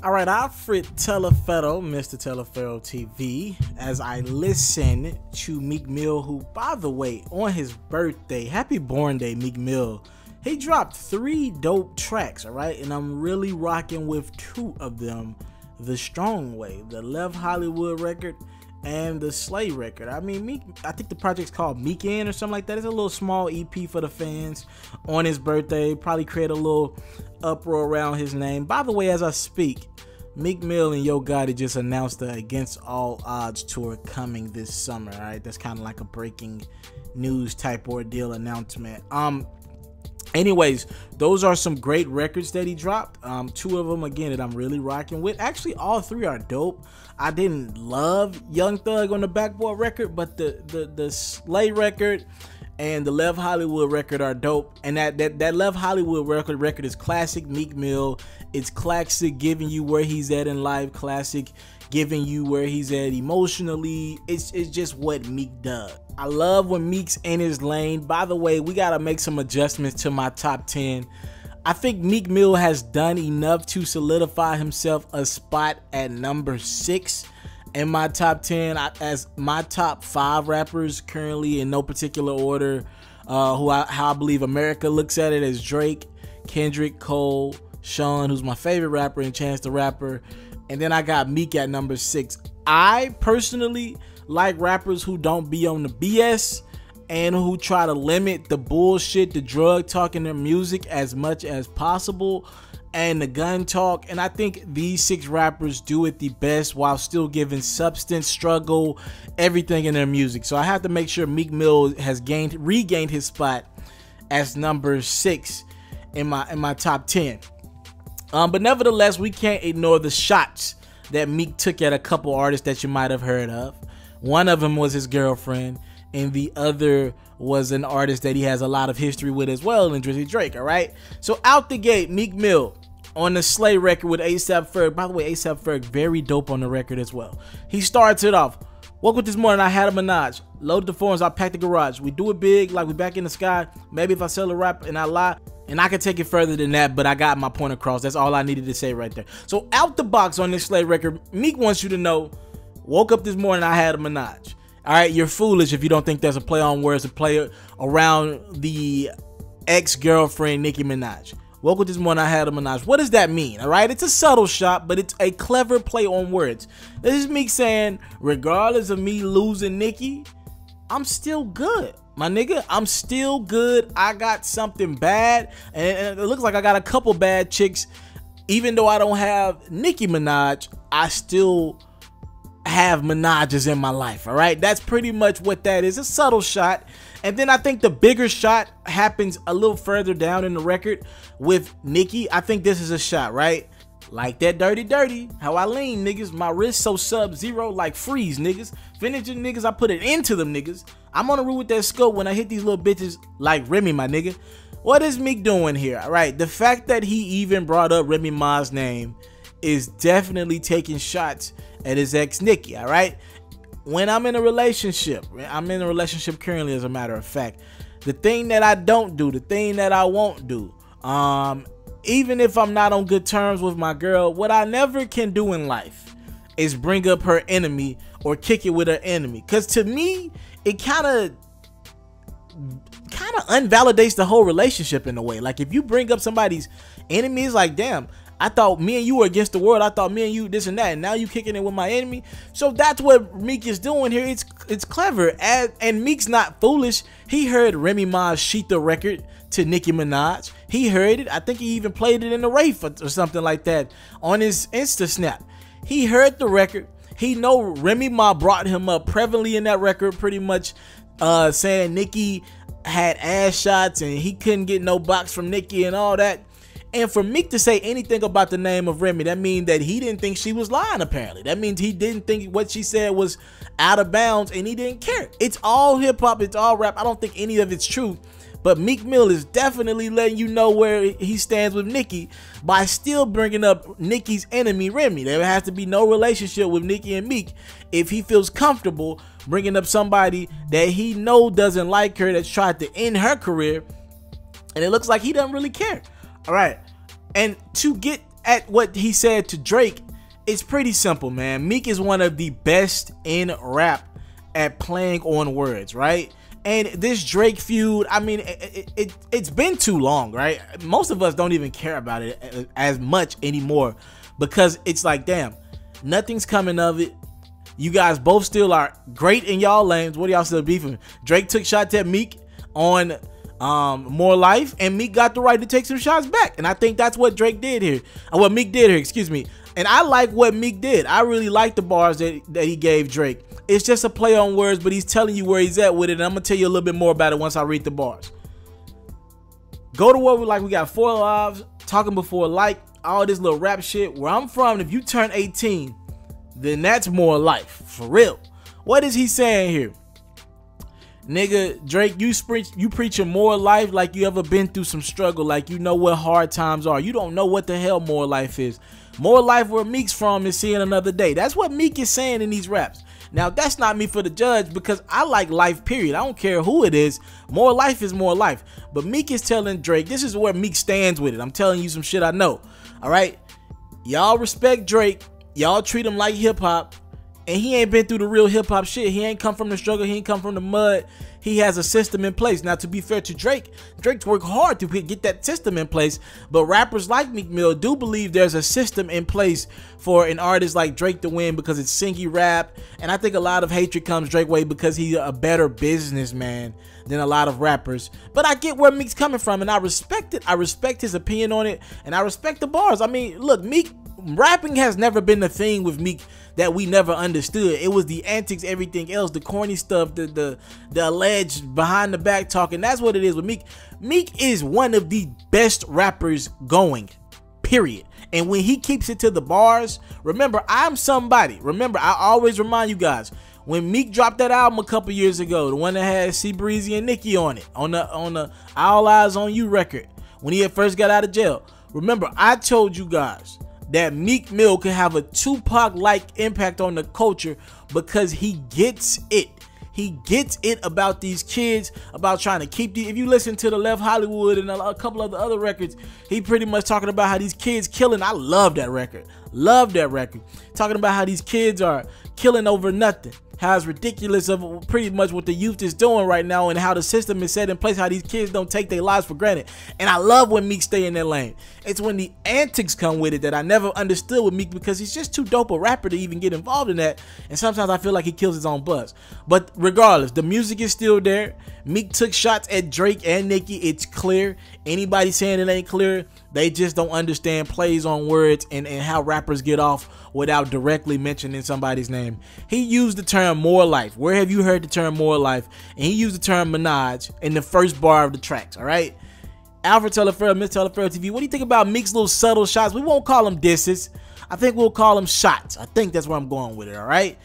Alright, Alfred Teleferro, Mr. Teleferro TV, as I listen to Meek Mill, who, by the way, on his birthday, happy born day, Meek Mill, he dropped 3 dope tracks, alright? And I'm really rocking with 2 of them the strong way, the Left Hollywood record and the Slay record. I mean, Meek, I think the project's called Meekin or something like that. It's a little small EP for the fans on his birthday. Probably create a little uproar around his name. By the way, as I speak, Meek Mill and Yo Gotti just announced the Against All Odds tour coming this summer. All right, that's kind of like a breaking news type ordeal announcement. Anyways, those are some great records that he dropped. 2 of them, again, that I'm really rocking with. Actually, all 3 are dope. I didn't love Young Thug on the Backboard record, but the Slay record and the Left Hollywood record are dope. And that Left Hollywood record is classic Meek Mill. It's classic giving you where he's at in life, classic giving you where he's at emotionally. It's just what Meek does. I love when Meek's in his lane. By the way, we gotta make some adjustments to my top 10. I think Meek Mill has done enough to solidify himself a spot at number 6 in my top 10 as my top 5 rappers currently in no particular order. How I believe America looks at it as Drake, Kendrick, Cole, Sean, who's my favorite rapper, and Chance the Rapper. And then I got Meek at number 6. I personally like rappers who don't be on the BS and who try to limit the bullshit, the drug talk in their music as much as possible, and the gun talk. And I think these 6 rappers do it the best while still giving substance, struggle, everything in their music. So I have to make sure Meek Mill has regained his spot as number 6 in my top 10. But nevertheless, we can't ignore the shots that Meek took at a couple artists that you might have heard of. One of them was his girlfriend, and the other was an artist that he has a lot of history with as well, in Drizzy Drake, all right? So out the gate, Meek Mill on the Slay record with A$AP Ferg. By the way, A$AP Ferg, very dope on the record as well. He starts it off. Woke up this morning, I had a Minaj. Loaded the phones, I packed the garage. We do it big, like we back in the sky. Maybe if I sell a rap and I lie. And I can take it further than that, but I got my point across. That's all I needed to say right there. So out the box on this Slay record, Meek wants you to know, woke up this morning, I had a Minaj. All right, you're foolish if you don't think there's a play on words, a play around the ex-girlfriend Nicki Minaj. Woke up this morning, I had a Minaj. What does that mean? All right, it's a subtle shot, but it's a clever play on words. This is Meek saying, regardless of me losing Nicki, I'm still good. My nigga, I'm still good. I got something bad, and it looks like I got a couple bad chicks. Even though I don't have Nicki Minaj, I still have Minaj's in my life, all right? That's pretty much what that is, a subtle shot. And then I think the bigger shot happens a little further down in the record with Nicki. I think this is a shot, right? Like that dirty, how I lean, niggas. My wrist so sub-zero, like freeze, niggas. Finishing niggas, I put it into them, niggas. I'm on the road with that scope when I hit these little bitches like Remy, my nigga. What is Meek doing here? All right, the fact that he even brought up Remy Ma's name is definitely taking shots at his ex Nicki, all right? When I'm in a relationship currently, as a matter of fact, the thing that I don't do, the thing that I won't do, even if I'm not on good terms with my girl, what I never can do in life is bring up her enemy or kick it with her enemy. Because to me, it kind of unvalidates the whole relationship in a way. Like if you bring up somebody's enemy, it's like, damn, I thought me and you were against the world. I thought me and you this and that, and now you kicking it with my enemy. So that's what Meek is doing here. It's clever, and Meek's not foolish. He heard Remy Ma's Sheetha record to Nicki Minaj. He heard it. I think he even played it in the rave or something like that on his Insta Snap. He heard the record. He know Remy Ma brought him up prevalently in that record, pretty much saying Nicki had ass shots and he couldn't get no box from Nicki and all that. And for Meek to say anything about the name of Remy, that means that he didn't think she was lying, apparently. That means he didn't think what she said was out of bounds, and he didn't care. It's all hip-hop. It's all rap. I don't think any of it's true. But Meek Mill is definitely letting you know where he stands with Nicki by still bringing up Nicki's enemy, Remy. There has to be no relationship with Nicki and Meek if he feels comfortable bringing up somebody that he know doesn't like her, that's tried to end her career, and it looks like he doesn't really care. All right, and to get at what he said to Drake, it's pretty simple, man. Meek is one of the best in rap at playing on words, right? And this Drake feud, I mean, it's been too long, right? Most of us don't even care about it as much anymore because it's like, damn, nothing's coming of it. You guys both still are great in y'all lanes. What are y'all still beefing? Drake took shots at Meek on More Life, and Meek got the right to take some shots back. And I think that's what Drake did here. What Meek did here, excuse me. And I like what Meek did. I really like the bars that he gave Drake. It's just a play on words, but he's telling you where he's at with it. And I'm going to tell you a little bit more about it once I read the bars. Go to what we like. We got 4 lives, talking before like, all this little rap shit. Where I'm from, if you turn 18, then that's more life. For real. What is he saying here? Nigga, Drake, you preaching more life like you ever been through some struggle, like you know what hard times are. You don't know what the hell more life is. More life where Meek's from is seeing another day. That's what Meek is saying in these raps. Now, that's not me for the judge because I like life, period. I don't care who it is. More life is more life. But Meek is telling Drake, this is where Meek stands with it. I'm telling you some shit I know. All right? Y'all respect Drake. Y'all treat him like hip-hop. And he ain't been through the real hip-hop shit. He ain't come from the struggle. He ain't come from the mud. He has a system in place. Now, to be fair to Drake, Drake's worked hard to get that system in place. But rappers like Meek Mill do believe there's a system in place for an artist like Drake to win because it's singy rap. And I think a lot of hatred comes Drake way because he's a better businessman than a lot of rappers. But I get where Meek's coming from, and I respect it. I respect his opinion on it, and I respect the bars. I mean, look, Meek, rapping has never been the thing with Meek that we never understood. It was the antics, everything else, the corny stuff, the alleged behind the back talking. That's what it is with Meek. Meek is one of the best rappers going, period. And when he keeps it to the bars, remember, I'm somebody. Remember, I always remind you guys, when Meek dropped that album a couple years ago, the one that had C Breezy and Nicki on it, on the All Eyes on You record, when he had first got out of jail, remember, I told you guys that Meek Mill could have a Tupac-like impact on the culture because he gets it. He gets it about these kids, about trying to keep these. If you listen to the Left Hollywood and a couple of the other records, he pretty much talking about how these kids killing. I love that record. Love that record. Talking about how these kids are killing over nothing. How it's ridiculous of pretty much what the youth is doing right now and how the system is set in place, how these kids don't take their lives for granted. And I love when Meek stay in that lane. It's when the antics come with it that I never understood with Meek because he's just too dope a rapper to even get involved in that. And sometimes I feel like he kills his own buzz. But regardless, the music is still there. Meek took shots at Drake and Nicki. It's clear. Anybody saying it ain't clear, they just don't understand plays on words and how rappers get off without directly mentioning somebody's name. He used the term more life. Where have you heard the term more life? And he used the term Minaj in the first bar of the tracks, all right? Alfred Teleferro, Miss Teleferro TV, what do you think about Meek's little subtle shots? We won't call them disses. I think we'll call them shots. I think that's where I'm going with it, all right?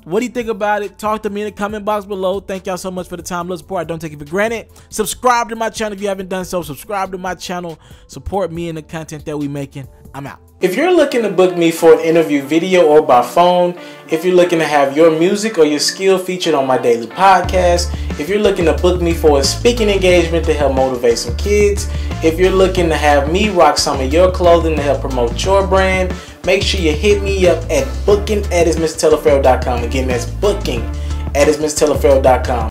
What do you think about it? Talk to me in the comment box below. Thank y'all so much for the time, love, support. I don't take it for granted. Subscribe to my channel if you haven't done so. Subscribe to my channel. Support me in the content that we making. I'm out. If you're looking to book me for an interview video or by phone, if you're looking to have your music or your skill featured on my daily podcast, if you're looking to book me for a speaking engagement to help motivate some kids, if you're looking to have me rock some of your clothing to help promote your brand, make sure you hit me up at booking@ismrteleferro.com. Again, that's booking@ismrteleferro.com.